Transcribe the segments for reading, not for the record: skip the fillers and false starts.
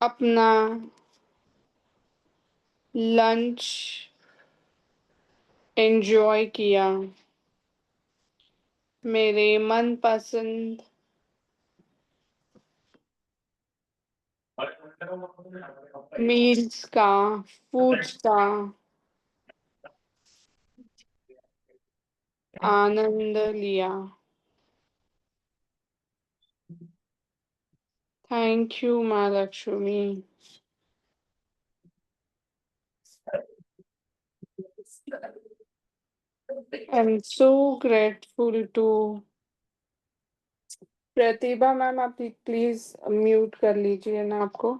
अपना lunch enjoy किया। मेरे मनपसंद मील्स का, फूड्स का आनंद लिया। थैंक यू माँ Lakshmi. I am so grateful to. Pratibha ma'am, आप प्लीज म्यूट कर लीजिए ना आपको।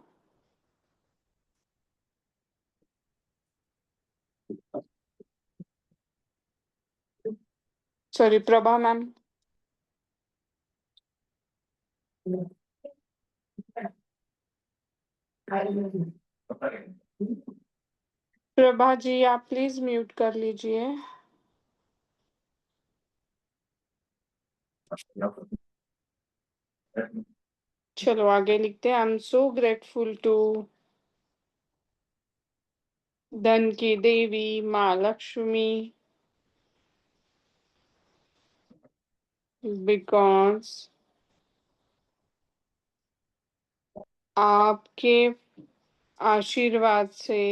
Sorry, Prabha ma'am. प्रभा जी, आप प्लीज म्यूट कर लीजिए। चलो आगे लिखते हैं। I am so grateful to धन की देवी माँ लक्ष्मी, बिकॉज आपके आशीर्वाद से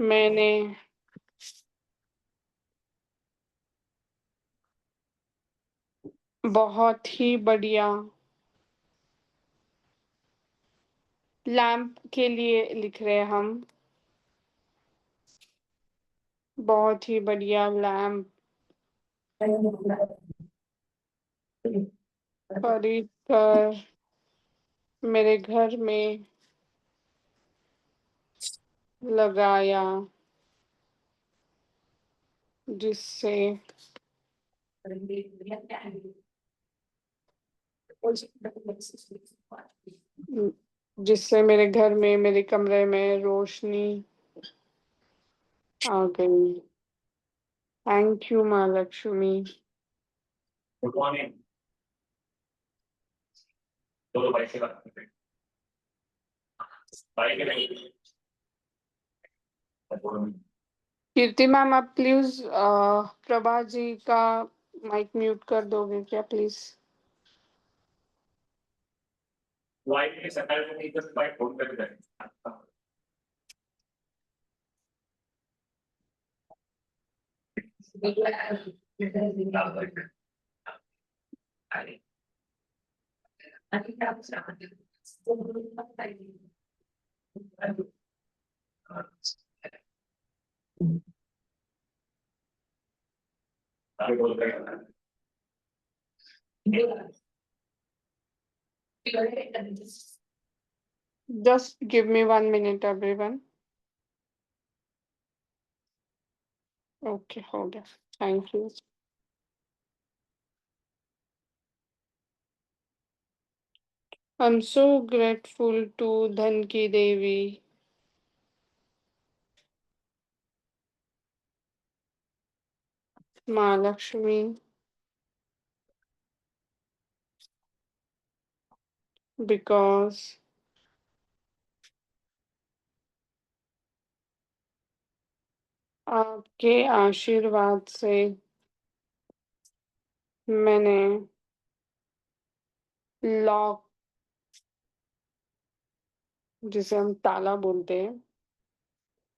मैंने बहुत ही बढ़िया लैम्प के लिए लिख रहे हैं हम। बहुत ही बढ़िया लैम्प खरीद कर मेरे घर में लगाया, जिससे जिससे मेरे घर में, मेरे कमरे में रोशनी आ गई। थैंक यू माँ लक्ष्मी। कीर्ति मैम, आप प्लीज प्रभा जी का माइक म्यूट कर दोगे क्या please? Just give me 1 minute everyone. Okay, हो गया। Thank you. I am so grateful to धन की देवी माँ लक्ष्मी, बिकॉज आपके आशीर्वाद से मैंने लॉक, जिसे हम ताला बोलते हैं,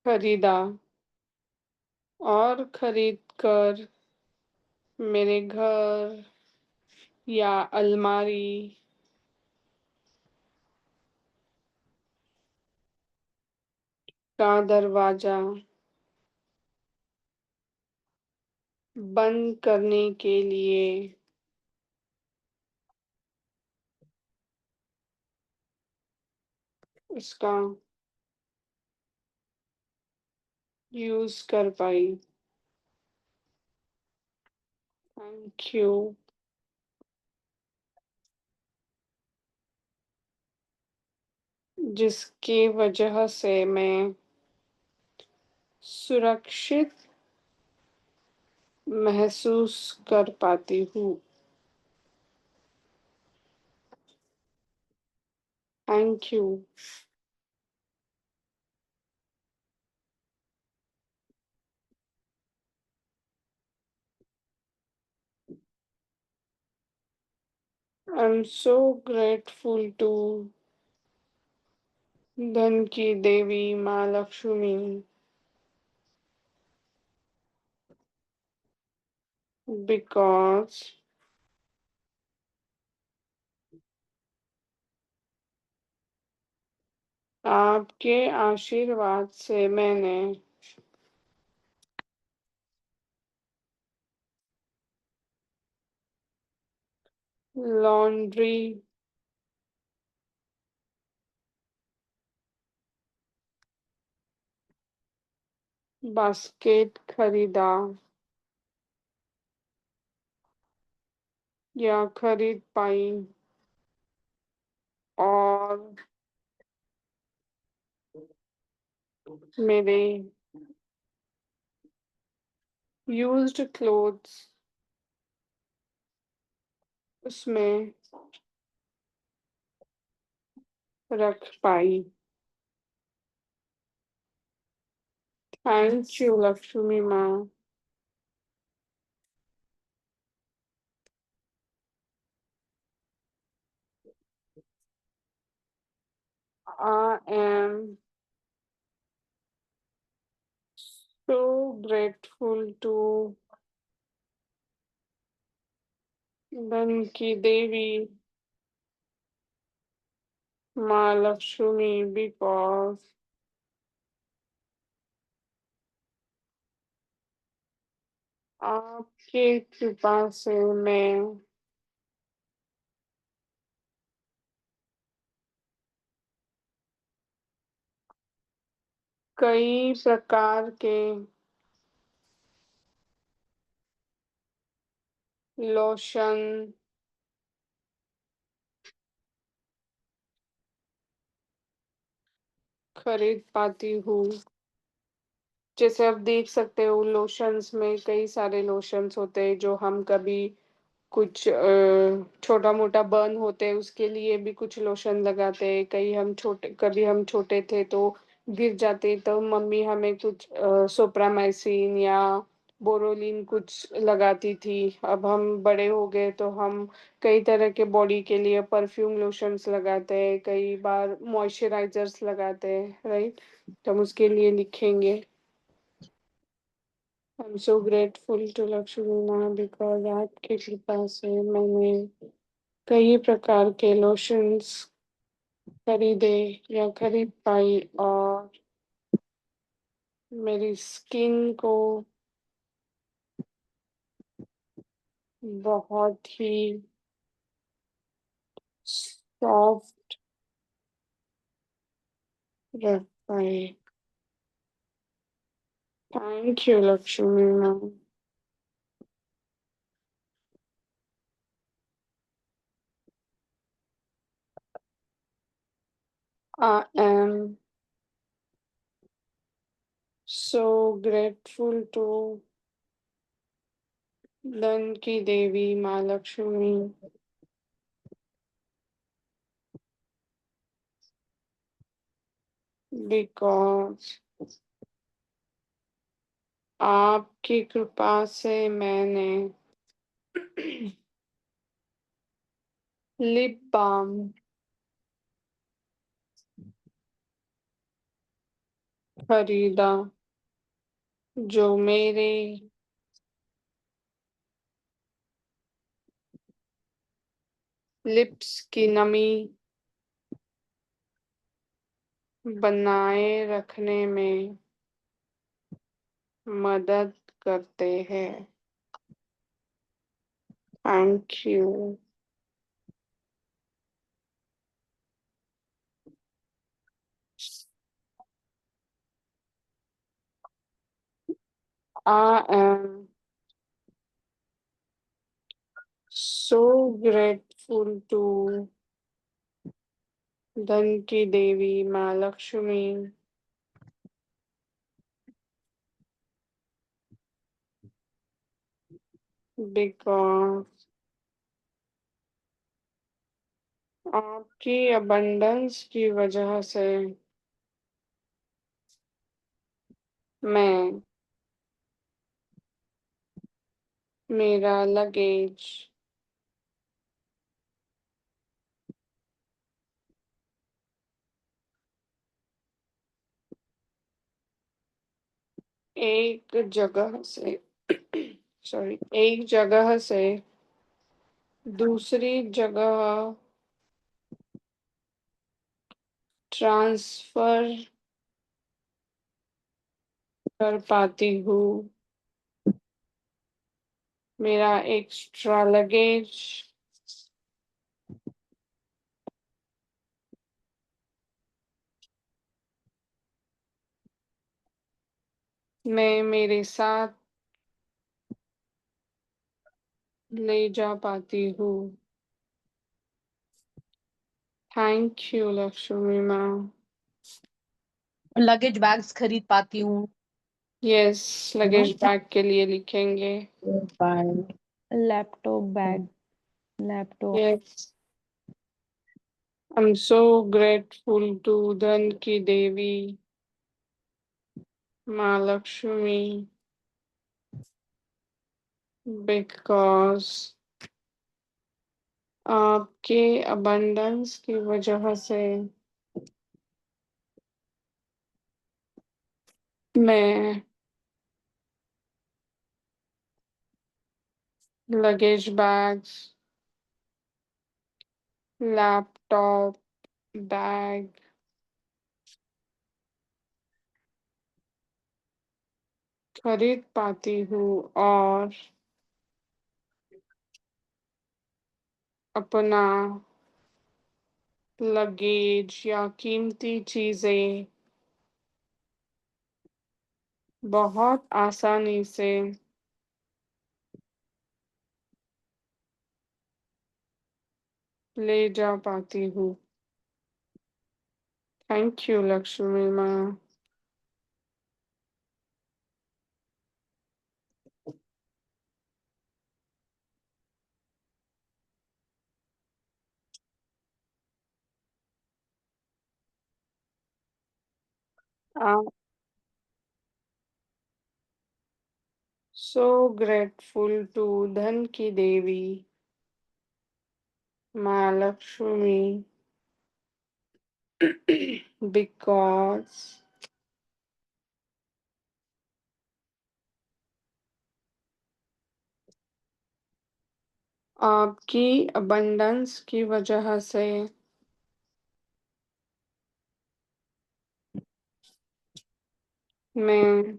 खरीदा और खरीद कर मेरे घर या अलमारी का दरवाजा बंद करने के लिए इसका यूज कर पाई। Thank you. जिसकी वजह से मैं सुरक्षित महसूस कर पाती हूँ। Thank you. I'm so grateful to धन की देवी माँ लक्ष्मी because आपके आशीर्वाद से मैंने लॉन्ड्री बास्केट खरीदा या खरीद पाई और मेरे यूज्ड क्लोथ्स उसमें रख पाई। थैंक यू लक्ष्मी माँ। I am so grateful to धन की देवी माँ लक्ष्मी because आपके कृपा से मैं कई प्रकार के लोशन खरीद पाती हूँ। जैसे आप देख सकते हो लोशंस में कई सारे लोशंस होते हैं जो हम कभी कुछ छोटा-मोटा बर्न होते हैं उसके लिए भी कुछ लोशन लगाते हैं। कभी हम छोटे थे तो गिर जाते तो मम्मी हमें कुछ सोप्रामाइसिन या बोरोलिन कुछ लगाती थी। अब हम बड़े हो गए तो हम कई तरह के बॉडी के लिए परफ्यूम लोशंस लगाते हैं, कई बार मॉइस्चराइज़र्स लगाते हैं, राइट? तो हम उसके लिए लिखेंगे। I am so grateful to Lakshmi माँ बिकॉज़ आपकी कृपा से मैंने कई प्रकार के लोशंस खरीदे या खरीद पाई और मेरी स्किन को बहुत ही सॉफ्ट रख पाए। Thank you Lakshmi ma'am. I am so grateful to धन की देवी माँ लक्ष्मी बिकॉज़ आपकी कृपा से मैंने लिप बाम खरीदा जो मेरे लिप्स की नमी बनाए रखने में मदद करते हैं। Thank you. I am so grateful to धन की देवी माँ लक्ष्मी बिकॉज़ आपकी अबंडेंस की वजह से मैं मेरा लगेज एक जगह से सॉरी एक जगह से दूसरी जगह ट्रांसफर कर पाती हूँ। मेरा एक्स्ट्रा लगेज मैं मेरे साथ ले जा पाती हूँ। थैंक यू लक्ष्मी माँ। लगेज बैग्स खरीद पाती हूँ। यस, लगेज बैग के लिए लिखेंगे। Laptop bag, laptop. Yes, I am so grateful to धन की देवी माँ लक्ष्मी बिकॉज आपके अबंडेंस की वजह से मैं लगेज बैग्स, लैपटॉप बैग खरीद पाती हूँ और अपना लगेज या कीमती चीजें बहुत आसानी से ले जा पाती हूँ। थैंक यू लक्ष्मी माँ। I'm so grateful to धन की देवी माँ लक्ष्मी because आपकी अबंडेंस की वजह से मैं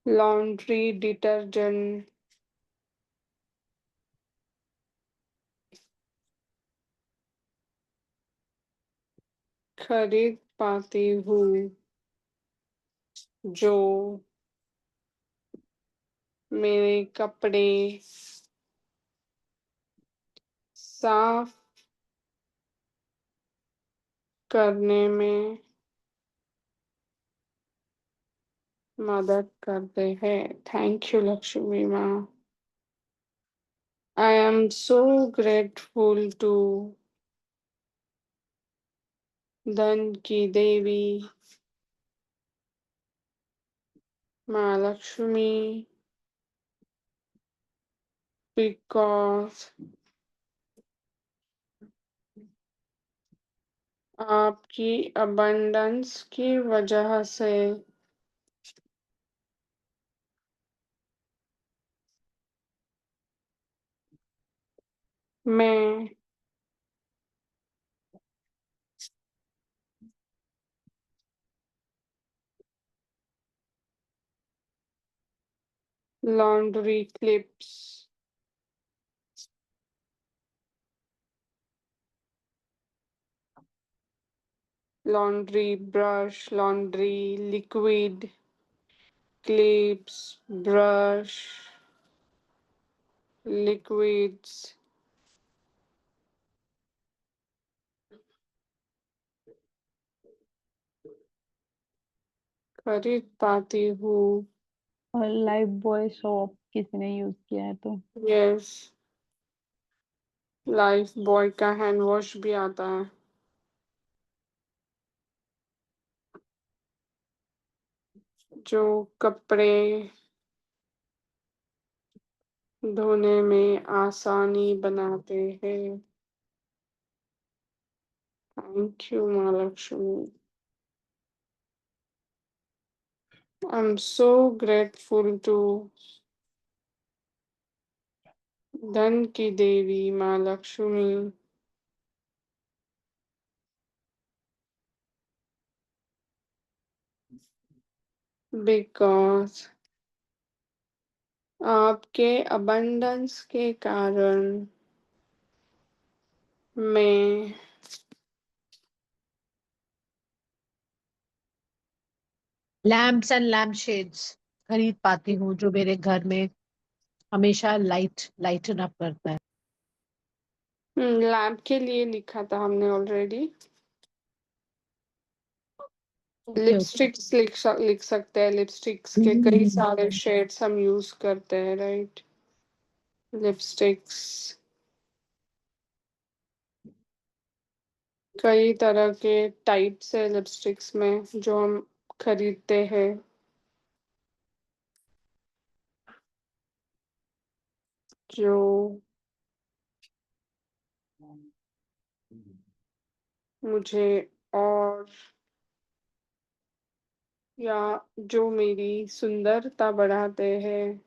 लॉन्ड्री डिटर्जेंट खरीद पाती हूँ जो मेरे कपड़े साफ करने में मदद करते हैं। थैंक यू लक्ष्मी माँ। I am so grateful to धन की देवी माँ लक्ष्मी बिकॉज आपकी अबंडेंस की वजह से मैं laundry clips, laundry brush, laundry liquid, clips, brush, liquids खरीद पाती हूँ। और लाइफ बॉय सोप किसी ने यूज किया है तो। यस, लाइफ बॉय का हैंड वॉश भी आता है। जो कपड़े धोने में आसानी बनाते हैं। Thank you Mahalakshmi. I'm so grateful to धन की देवी माँ लक्ष्मी because आपके abundance के कारण मैं लैम्प्स एंड लैम्प शेड्स खरीद पाती हूँ जो मेरे घर में हमेशा लाइटन अप करता है। लैम्प के लिए लिखा था हमने ऑलरेडी। Okay okay. लिपस्टिक्स लिख सकते हैं। लिपस्टिक्स के कई सारे शेड्स हम यूज करते हैं, राइट? लिपस्टिक्स कई तरह के टाइप्स है लिपस्टिक्स में जो हम खरीदते हैं। जो मुझे और या जो मेरी सुंदरता बढ़ाते हैं।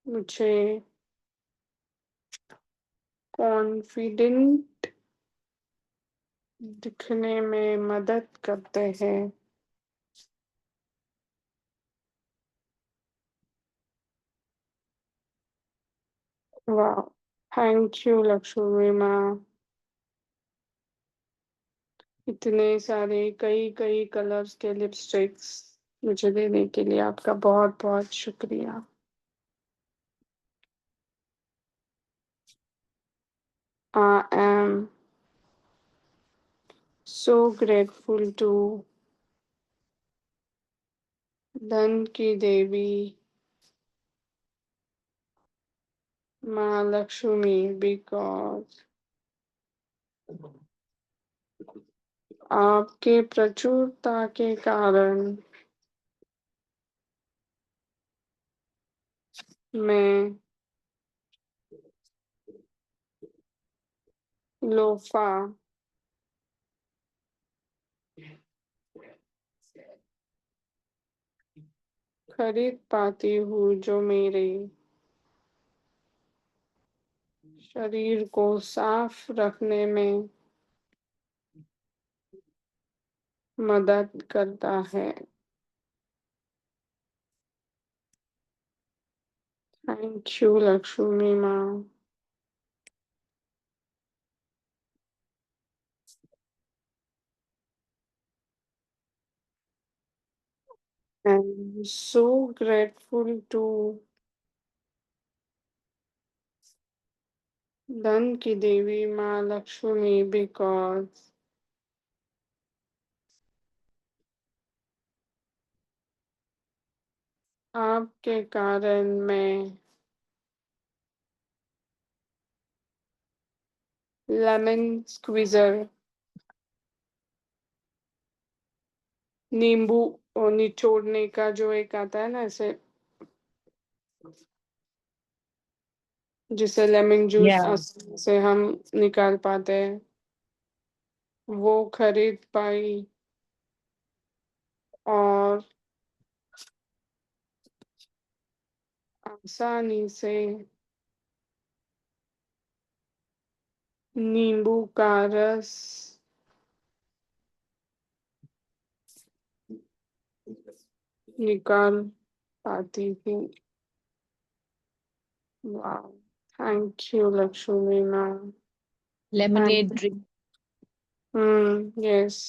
मुझे कॉन्फिडेंट दिखने में मदद करते हैं। वाह, थैंक यू लक्ष्मी माँ। इतने सारे कई कई कलर्स के लिपस्टिक्स मुझे देने के लिए आपका बहुत बहुत शुक्रिया। I am so grateful to धन की देवी माँ लक्ष्मी because आपके प्रचुरता के कारण मैं लोफा खरीद पाती हूँ जो मेरे शरीर को साफ रखने में मदद करता है। थैंक यू लक्ष्मी माँ। I'm so grateful to धन की देवी माँ लक्ष्मी because आपके कारण मैं लेमन स्क्वीजर नींबू निचोड़ने का जो एक आता है ना ऐसे, जिसे लेमन जूस या से हम निकाल पाते हैं, वो खरीद पाई और आसानी से नींबू का रस निकाल पाती हूँ। वाह, thank you Lakshmi ma'am. Lemonade thank drink. Yes.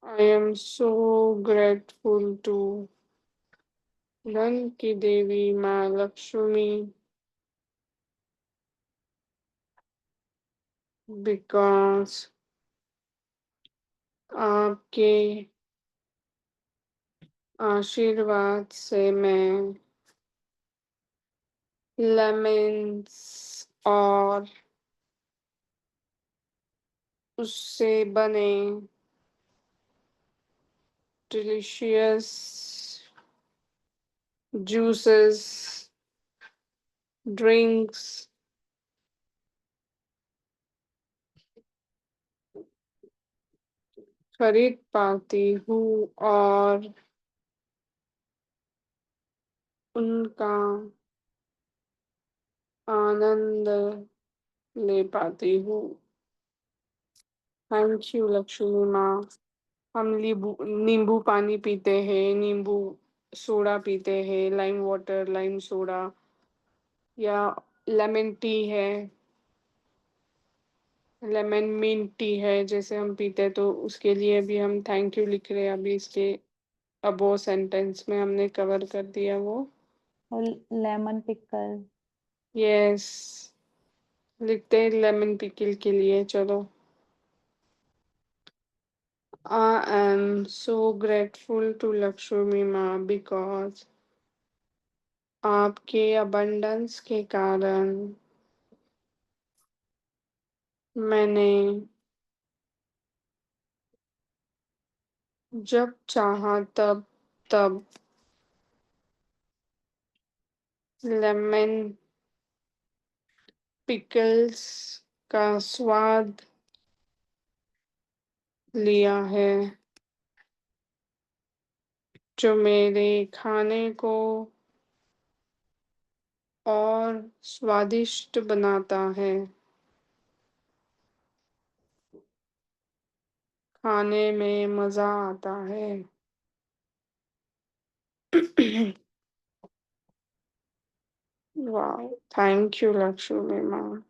I am so grateful to धन की देवी माँ लक्ष्मी बिकॉज आपके आशीर्वाद से मैं लेमन्स और उससे बने डिलीशियस जूसेस, ड्रिंक्स खरीद पाती हूँ और उनका आनंद ले पाती हूँ। थैंक यू लक्ष्मी माँ। हम नींबू नींबू पानी पीते हैं, नींबू सोडा पीते हैं, लाइम वाटर, लाइम सोडा या लेमन टी है, लेमन मिंट टी है, जैसे हम पीते हैं तो उसके लिए भी हम थैंक यू लिख रहे हैं। अभी इसके अबोव सेंटेंस में हमने कवर कर दिया वो। और लेमन पिकल। यस, लिखते हैं लेमन पिकल के लिए। चलो। I am so grateful to Lakshmi माँ because आपके abundance के कारण मैंने जब चाहा तब तब लेमन पिकल्स का स्वाद लिया है, जो मेरे खाने को और स्वादिष्ट बनाता है। खाने में मज़ा आता है। वाह, थैंक यू लक्ष्मी माँ।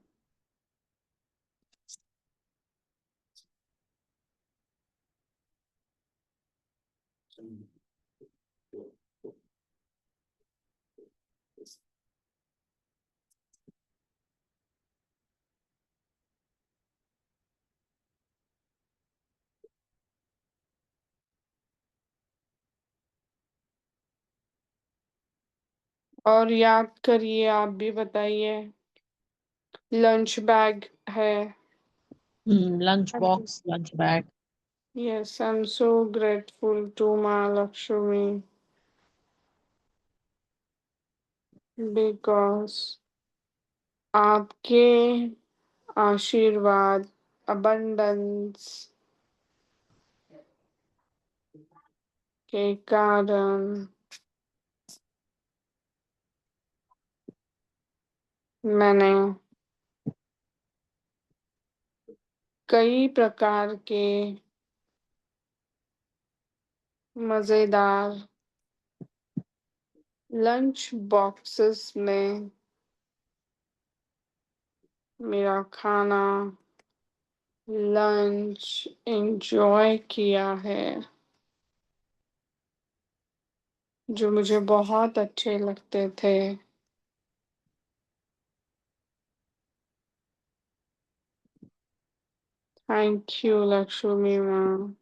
और याद करिए, आप भी बताइए। लंच बैग है। Lunch box, lunch bag. Yes, I'm so grateful to Mahalakshmi because आपके आशीर्वाद, abundance के कारण मैंने कई प्रकार के मज़ेदार लंच बॉक्सेस में मेरा खाना, लंच एंजॉय किया है, जो मुझे बहुत अच्छे लगते थे। थैंक यू लक्ष्मी माँ।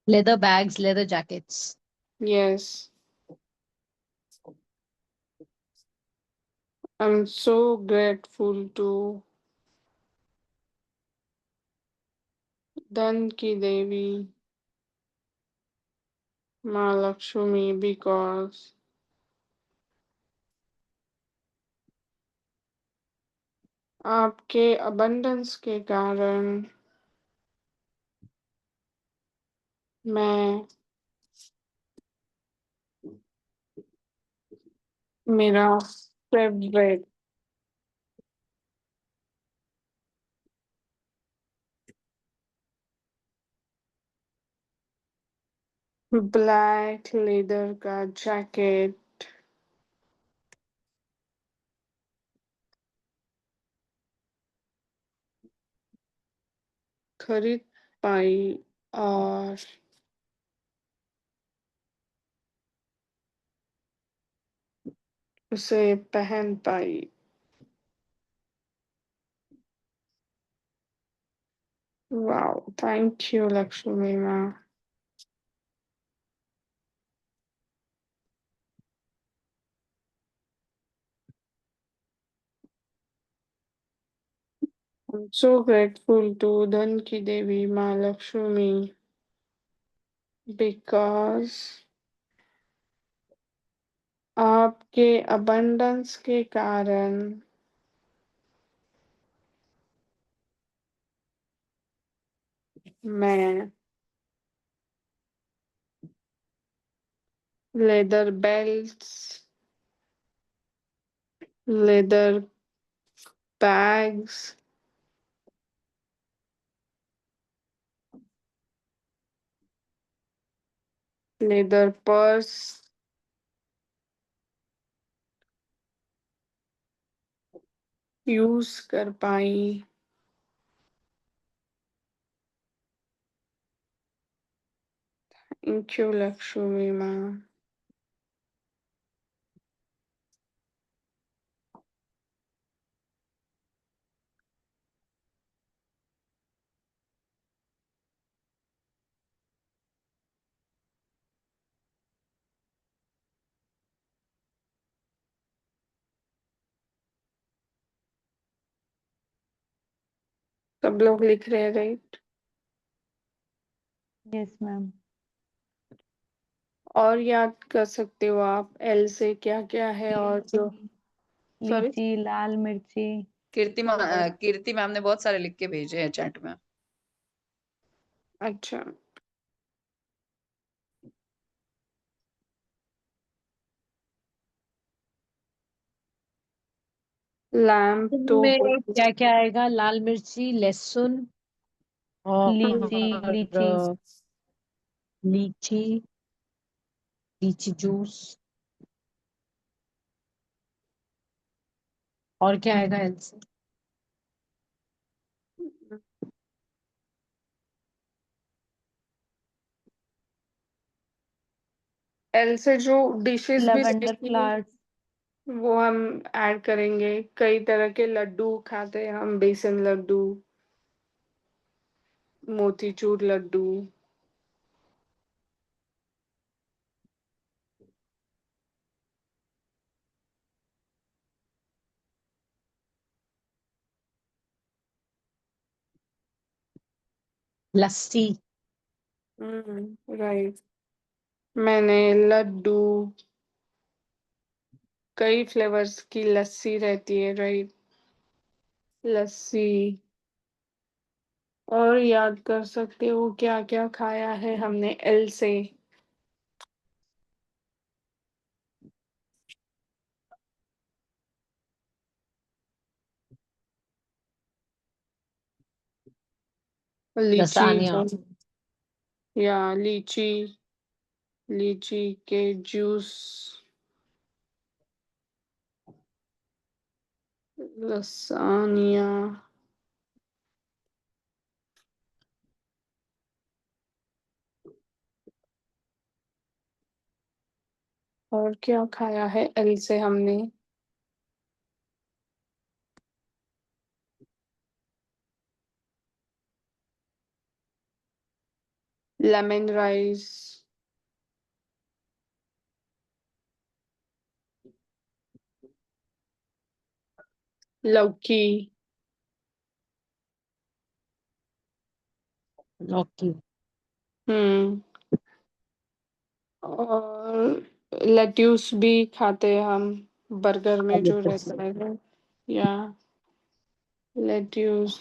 Leather bags, leather jackets. Yes, I'm so grateful to धन की देवी माँ लक्ष्मी because आपके abundance के कारण मैं मेरा फेवरेट ब्लैक लेदर का जैकेट खरीद पाई और उसे पहन पाई। वाओ, थैंक यू लक्ष्मी माँ। I'm so grateful to धन की देवी माँ लक्ष्मी because आपके abundance के कारण मैं leather belts, leather bags, leather purse use कर पाई। थैंक यू लक्ष्मी माँ। सब लोग लिख रहे हैं राइट? Yes ma'am. और याद कर सकते हो आप एल से क्या क्या है और जो सॉरी लीची, लाल मिर्ची। कीर्ति मैम ने बहुत सारे लिख के भेजे हैं चैट में। अच्छा लैम्प तो में क्या क्या आएगा? लाल मिर्ची, लहसुन लीची, और लीची। लीची, लीची जूस। और क्या आएगा एल से? एल से जो डिशेस भी लवेंडर रहेगी फ्लावर्स। वो हम ऐड करेंगे। कई तरह के लड्डू खाते हैं हम, बेसन लड्डू, मोतीचूर लड्डू। लस्सी। राइट। मैंने लड्डू, कई फ्लेवर्स की लस्सी रहती है राइट? लस्सी। और याद कर सकते हो क्या क्या खाया है हमने एल से? लीची लसानिया। या लीची, लीची के जूस, लसानिया। और क्या खाया है एल से हमने? लेमन राइस, लौकी, लौकी। हम्म, और लेट्यूस भी खाते हैं हम, बर्गर में जो रहता है, या लेट्यूस।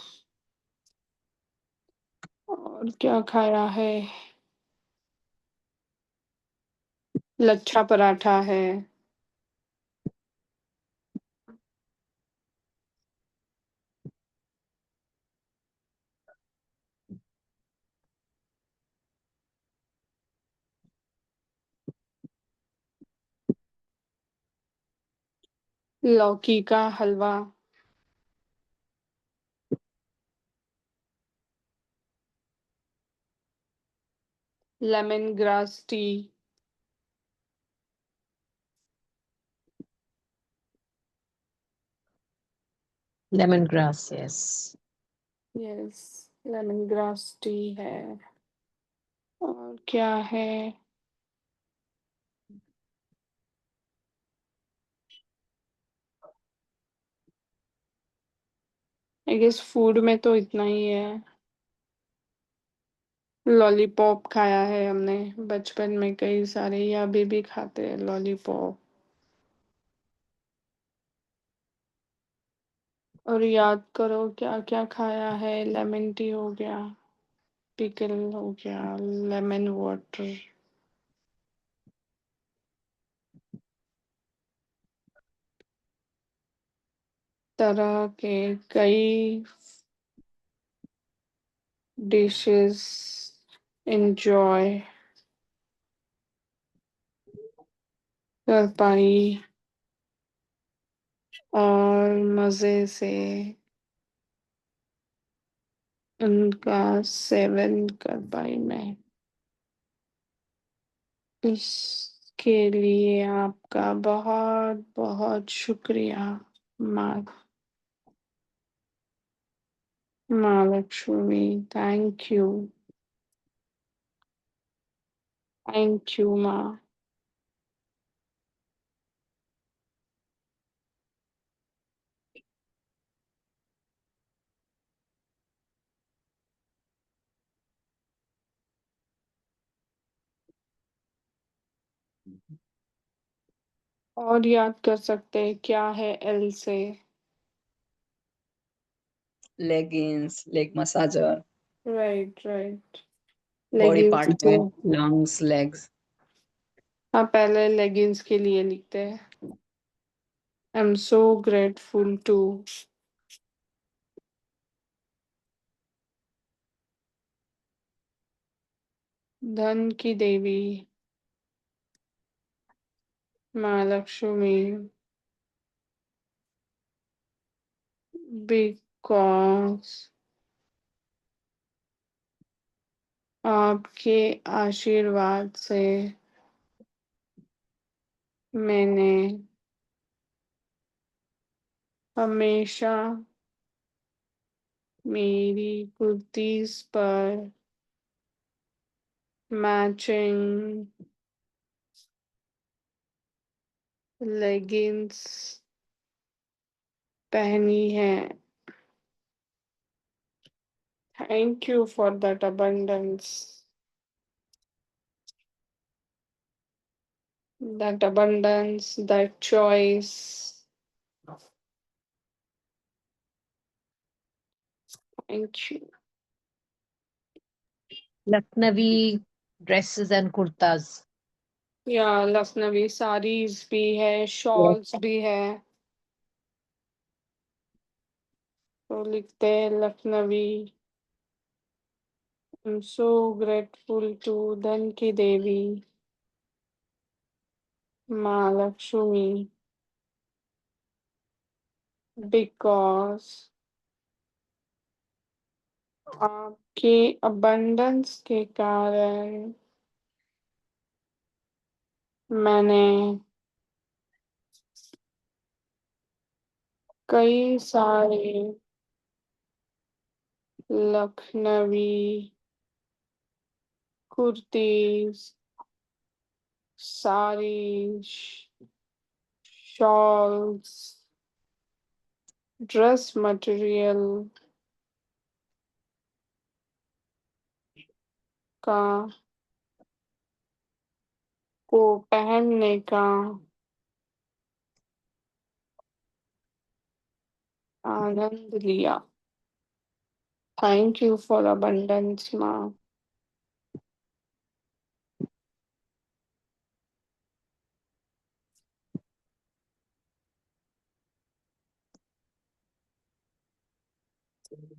और क्या खाया है? लच्छा पराठा है। लौकी का halwa, lemon grass tea, lemon grass, yes. Yes lemon grass tea है। और क्या है? आई गेस फूड में तो इतना ही है। लॉलीपॉप खाया है हमने बचपन में कई सारे, या अभी भी खाते हैं लॉलीपॉप। और याद करो क्या क्या खाया है। लेमन टी हो गया, पिकल हो गया, लेमन वाटर। तरह के कई डिशेस एंजॉय कर पाई और मज़े से उनका सेवन कर पाई मैं। इसके लिए आपका बहुत बहुत शुक्रिया माँ माँ लक्ष्मी। थैंक यू माँ। और याद कर सकते हैं क्या है एल से? Leggings, leg massager, right right. Body leggings part से। में लंग्स, लेग्स। हाँ, पहले लेगिंग्स के लिए लिखते हैं। I am so grateful to धन की देवी माँ लक्ष्मी, बिकॉज आपके आशीर्वाद से मैंने हमेशा मेरी कुर्तीज पर मैचिंग लेगिंग्स पहनी है। Thank you for that abundance, that choice. Thank you. Lucknowi dresses and kurtas. या लखनवी साड़ीज भी है, शॉल्स भी है। तो लिखते हैं Lucknowi. I am so grateful to धन की देवी माँ लक्ष्मी, बिकॉज आपके अबंडेंस के कारण मैंने कई सारे Lucknowi kurtis, saris, shawls, dress material का को पहनने का आनंद लिया। थैंक यू फॉर अबंडेंस माँ।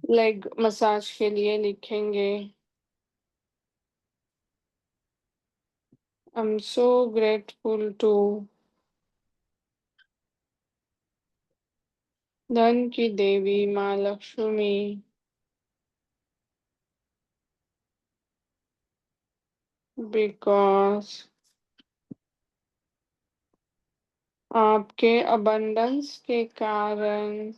लेग मसाज के लिए लिखेंगे I am so grateful to धन की देवी माँ लक्ष्मी, बिकॉज आपके अबंडेंस के कारण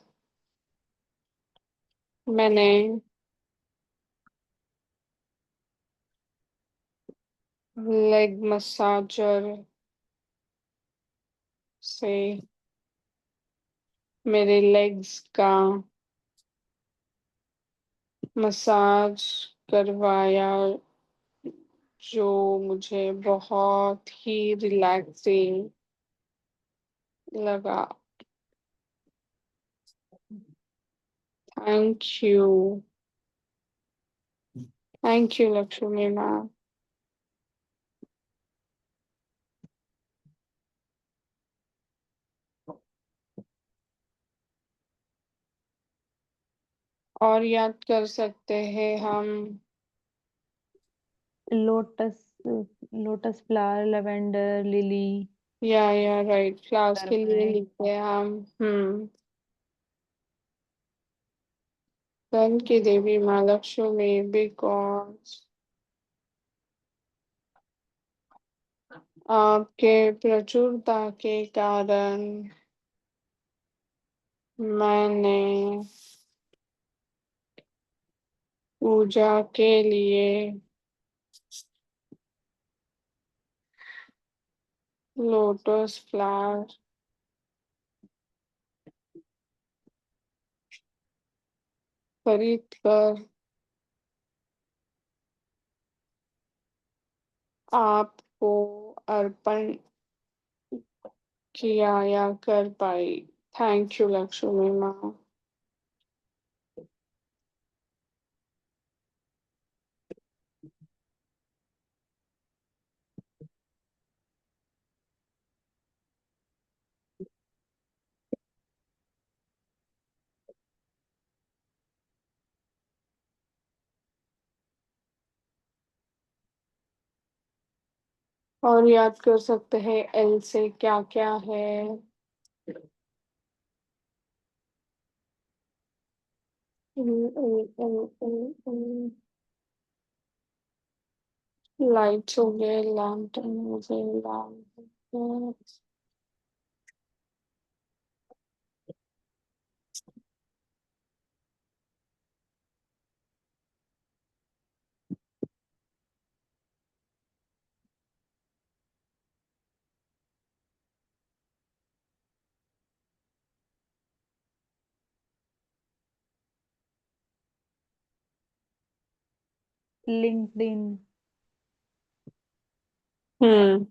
मैंने लेग मसाजर से मेरे लेग्स का मसाज करवाया जो मुझे बहुत ही रिलैक्सिंग लगा। Thank you. Thank you Lakshmi ma'am. और याद कर सकते हैं हम lotus lotus flower, lavender, lily. या राइट क्लास के लिए टर्मरिक। लिखते हैं हम। धन की देवी माँ लक्ष्मी बिकॉज आपके प्रचुरता के कारण मैंने पूजा के लिए लोटस फ्लावर खरीद कर आपको अर्पण किया या कर पाई। थैंक यू लक्ष्मी माँ। और याद कर सकते हैं एल से क्या क्या है। लाइट्स हो गए, लैंटर्न हो गए, lamp, LinkedIn. Hmm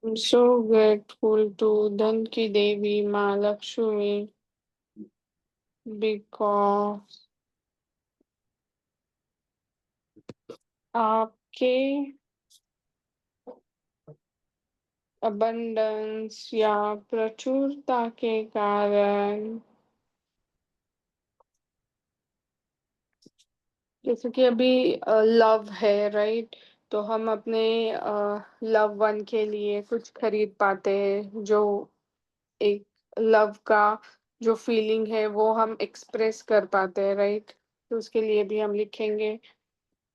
I'm so grateful to धन की देवी माँ लक्ष्मी because आपके abundance या प्रचुरता के कारण जैसे कि अभी लव है राइट, तो हम अपने लव वन के लिए कुछ खरीद पाते हैं जो एक लव का जो फीलिंग है वो हम एक्सप्रेस कर पाते हैं राइट। तो उसके लिए भी हम लिखेंगे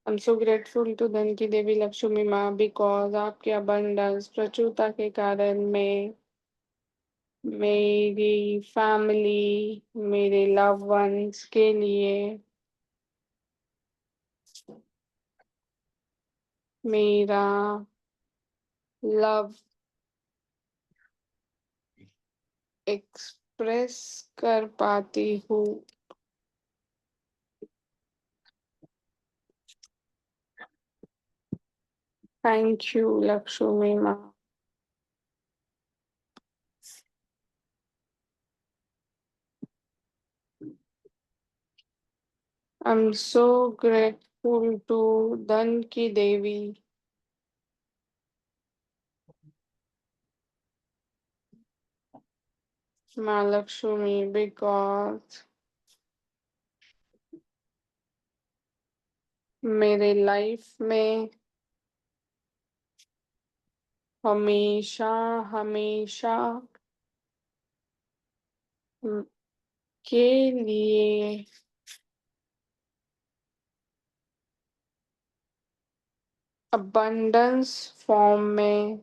I am so grateful to धन की देवी लक्ष्मी माँ बिकॉज आपके अबंडेंस प्रचुरता के कारण मैं मेरी फैमिली मेरे लव वंस के लिए मेरा लव एक्सप्रेस कर पाती हूँ। थैंक यू लक्ष्मी माँ। I am so grateful to धन की देवी माँ लक्ष्मी बिकॉज मेरे लाइफ में हमेशा हमेशा के लिए अबंडेंस फॉर्म में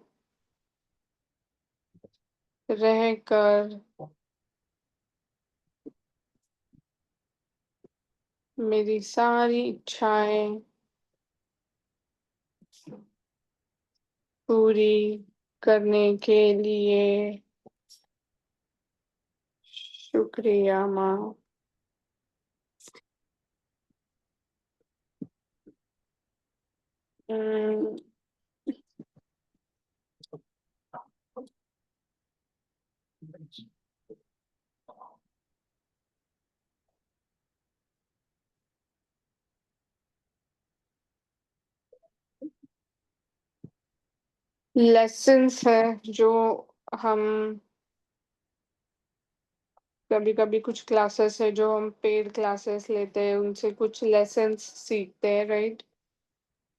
रहकर मेरी सारी इच्छाएं पूरी करने के लिए शुक्रिया माँ। हम्म, लेसन्स है जो हम कभी कभी कुछ क्लासेस है जो हम पेड क्लासेस लेते हैं, उनसे कुछ लेसन्स सीखते हैं, राइट।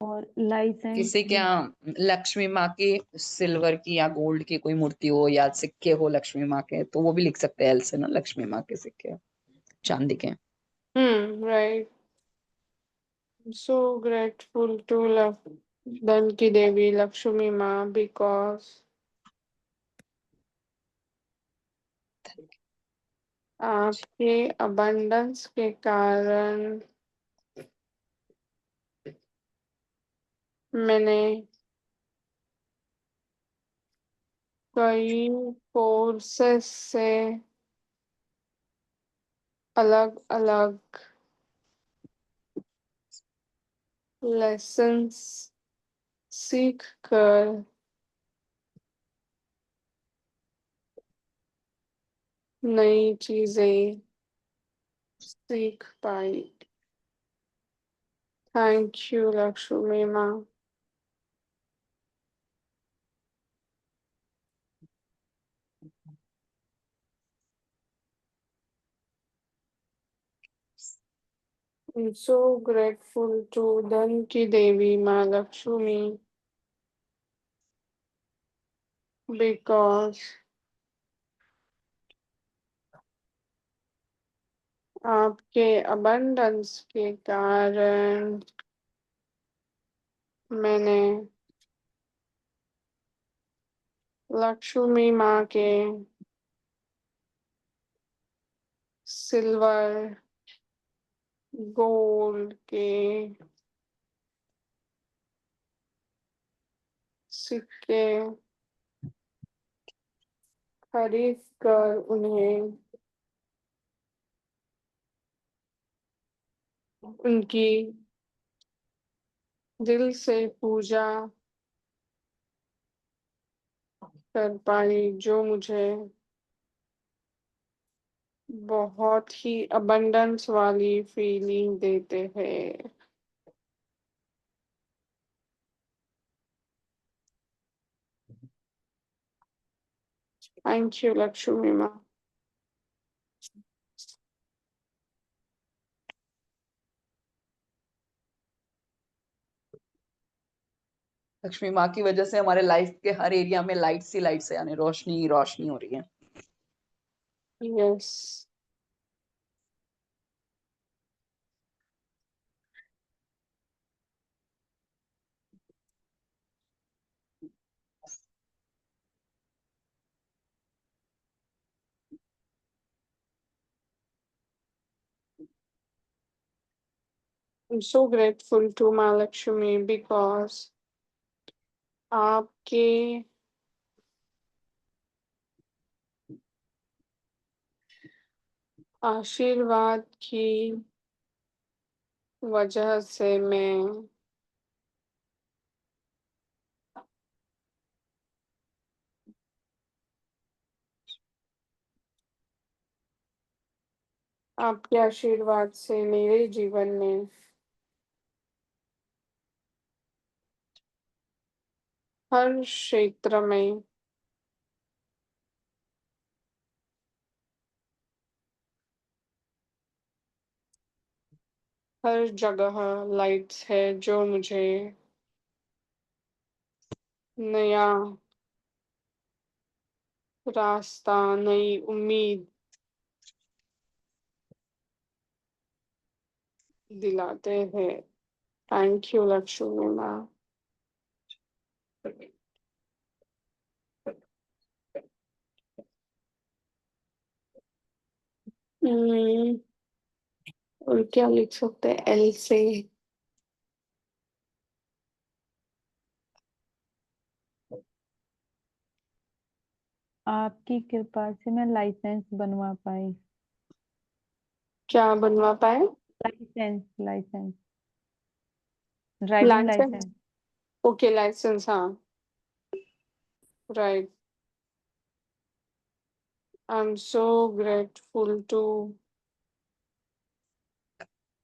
और लाइसेंस किसी के यहाँ लक्ष्मी माँ की सिल्वर की या गोल्ड की कोई मूर्ति हो या सिक्के हो लक्ष्मी माँ के, तो वो भी लिख सकते हैं एल से ना, लक्ष्मी माँ के सिक्के चांदी के। राइट। सो ग्रेटफुल टू धन की देवी लक्ष्मी माँ बिकॉज आपके अबंडेंस के कारण मैंने कई कोर्सेस से अलग अलग लेसन्स सीख कर नई चीजें सीख पाई। थैंक यू लक्ष्मी माँ। I'm so grateful to धन की देवी माँ लक्ष्मी because आपके अबंडेंस के कारण मैंने लक्ष्मी माँ के सिल्वर गोल्ड के सिक्के खरीद कर उन्हें उनकी दिल से पूजा कर पाई, जो मुझे बहुत ही अबंडेंस वाली फीलिंग देते हैं। थैंक यू लक्ष्मी माँ। लक्ष्मी माँ की वजह से हमारे लाइफ के हर एरिया में लाइट्स ही लाइट्स है, यानी रोशनी ही रोशनी हो रही है। Yes. I'm so grateful to माँ लक्ष्मी because आपके आशीर्वाद की वजह से मैं आपके आशीर्वाद से मेरे जीवन में हर क्षेत्र में हर जगह लाइट्स है, जो मुझे नया रास्ता, नई उम्मीद दिलाते हैं। थैंक यू लक्ष्मी माँ। हम्म, और क्या लिख सकते हैं एल से? आपकी कृपा से मैं लाइसेंस बनवा पाई। क्या बनवा पाए? Licence licence driving licence. Licence. Okay, licence, हाँ, right. I am so grateful to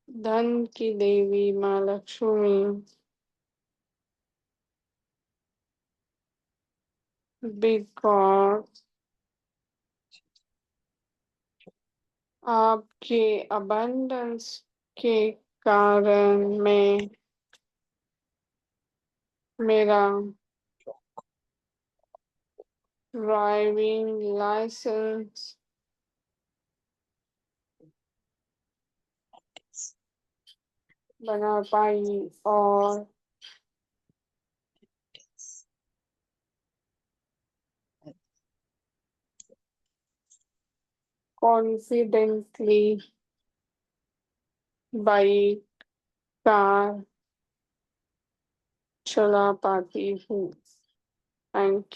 धन की देवी माँ लक्ष्मी, बिकॉज आपके अबंडेंस के कारण मैं मेरा ड्राइविंग लाइसेंस बना पाई और कॉन्फिडेंटली बाइक कार चला पाती हूँ। थैंक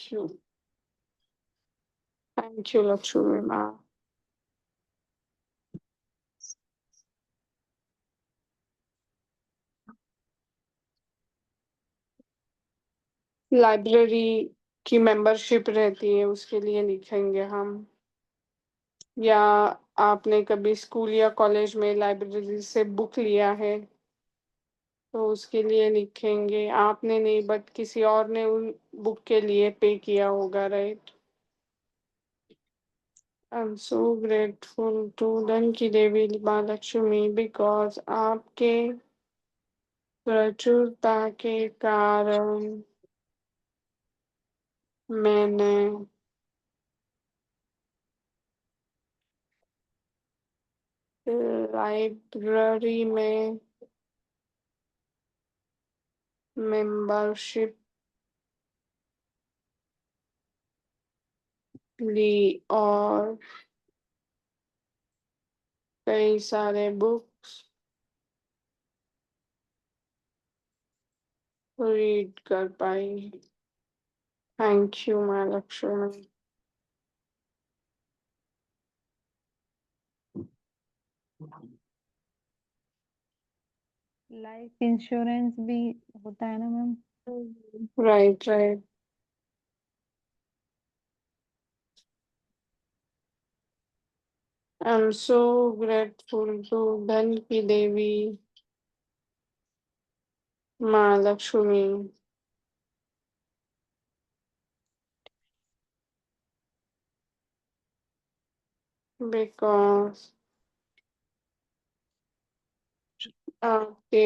यू लक्ष्मी माँ। लाइब्रेरी की मेंबरशिप रहती है, उसके लिए लिखेंगे हम। या आपने कभी स्कूल या कॉलेज में लाइब्रेरी से बुक लिया है तो उसके लिए लिखेंगे। आपने नहीं, बट किसी और ने उन बुक के लिए पे किया होगा, right? I am so grateful to धन की देवी महालक्ष्मी बिकॉज आपके प्रचुरता के कारण मैंने लाइब्रेरी में मेंबरशिप ली और कई सारे बुक्स रीड कर पाई। थैंक यू माँ लक्ष्मी। लाइफ इंश्योरेंस भी होता है ना ma'am? Right, right. I am so grateful to धन की देवी माँ लक्ष्मी बिकॉज आपके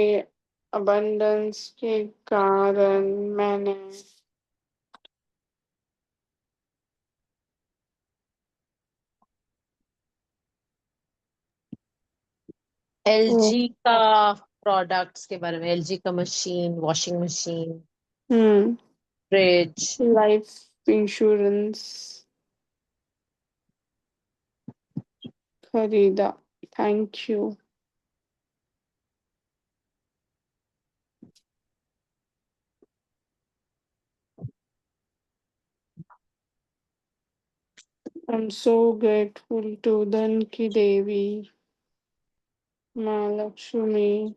अबंडेंस के कारण मैंने एलजी का प्रोडक्ट्स के बारे में, एलजी का machine, washing machine, fridge. Life insurance खरीदा। Thank you. I am so grateful to धन की देवी माँ लक्ष्मी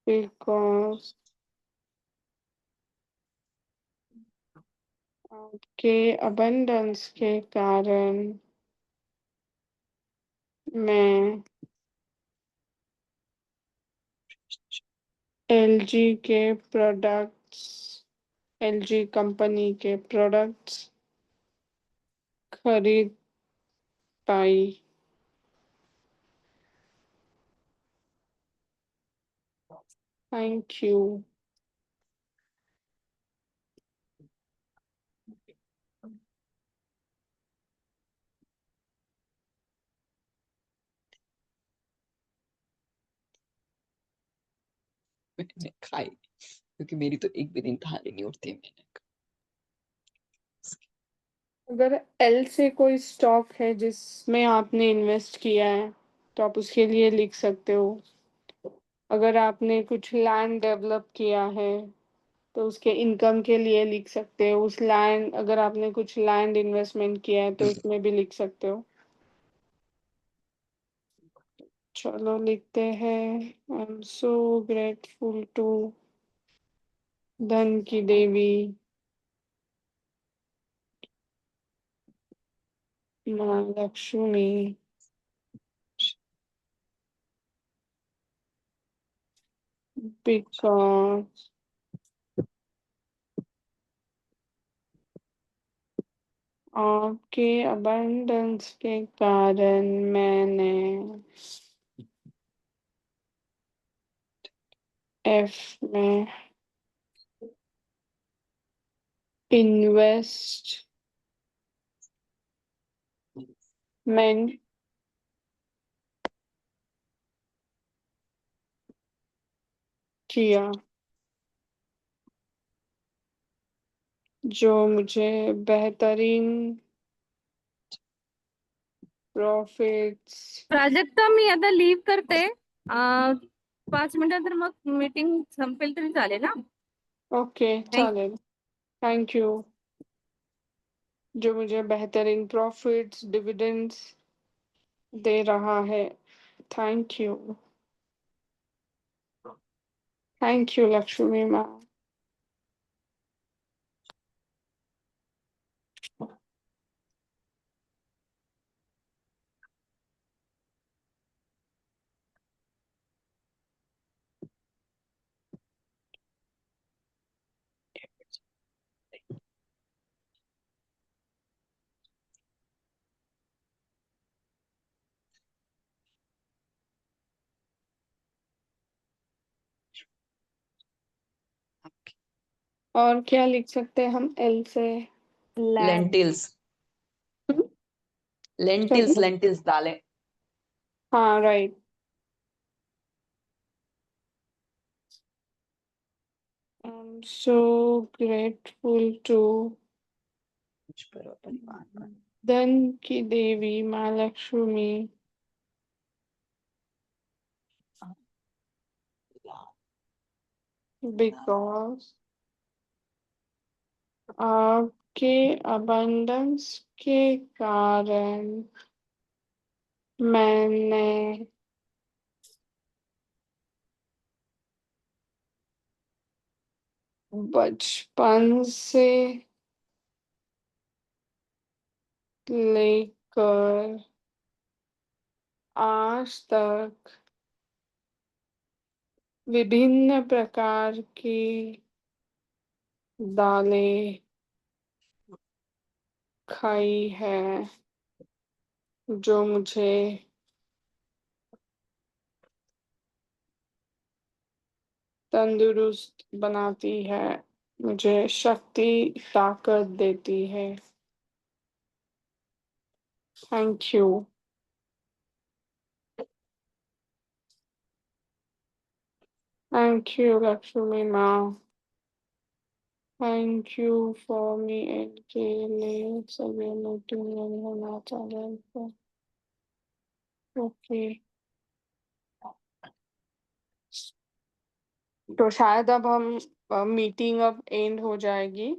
बिकॉज आपके अबंडेंस के कारण मैं एलजी के प्रोडक्ट्स एलजी कंपनी के प्रोडक्ट्स खरीद पाई। Thank you. मैंने खाई क्योंकि मेरी तो एक भी दिन थाली नहीं उठती। मैंने अगर एल से कोई स्टॉक है जिसमें आपने इन्वेस्ट किया है तो आप उसके लिए लिख सकते हो। अगर आपने कुछ लैंड डेवलप किया है तो उसके इनकम के लिए लिख सकते हो। उस लैंड अगर आपने कुछ लैंड इन्वेस्टमेंट किया है तो उसमें भी लिख सकते हो। चलो लिखते हैं, I am so grateful to धन की देवी माँ लक्ष्मी because आपके अबंडेंस के कारण मैंने एफ में इन्वेस्टमेंट किया जो मुझे बेहतरीन प्रॉफिट्स प्राजक्ता मी आता लीव करते. 5 मिनिटात तर मग मीटिंग संपेल तरी चालेल ना. ओके चालेल, थैंक यू, जो मुझे बेहतरीन प्रॉफिट्स डिविडेंड्स दे रहा है। थैंक यू लक्ष्मी माँ। और क्या लिख सकते हैं हम एल से? Lentils, hmm, lentils, sorry? Lentils दालें. हाँ right. I am so grateful to मुझ पर और परिवार पर. धन की देवी माँ लक्ष्मी बिकॉज आपके अबंडेंस के कारण मैंने बचपन से लेकर आज तक विभिन्न प्रकार की दालें खाई है जो मुझे तंदुरुस्त बनाती है, मुझे शक्ति ताकत देती है। Thank you. Thank you Lakshmi माँ। Thank you for me and के लिए सभी मीटिंग में होना चाहिए। ओके, तो शायद अब हम मीटिंग अब एंड हो जाएगी।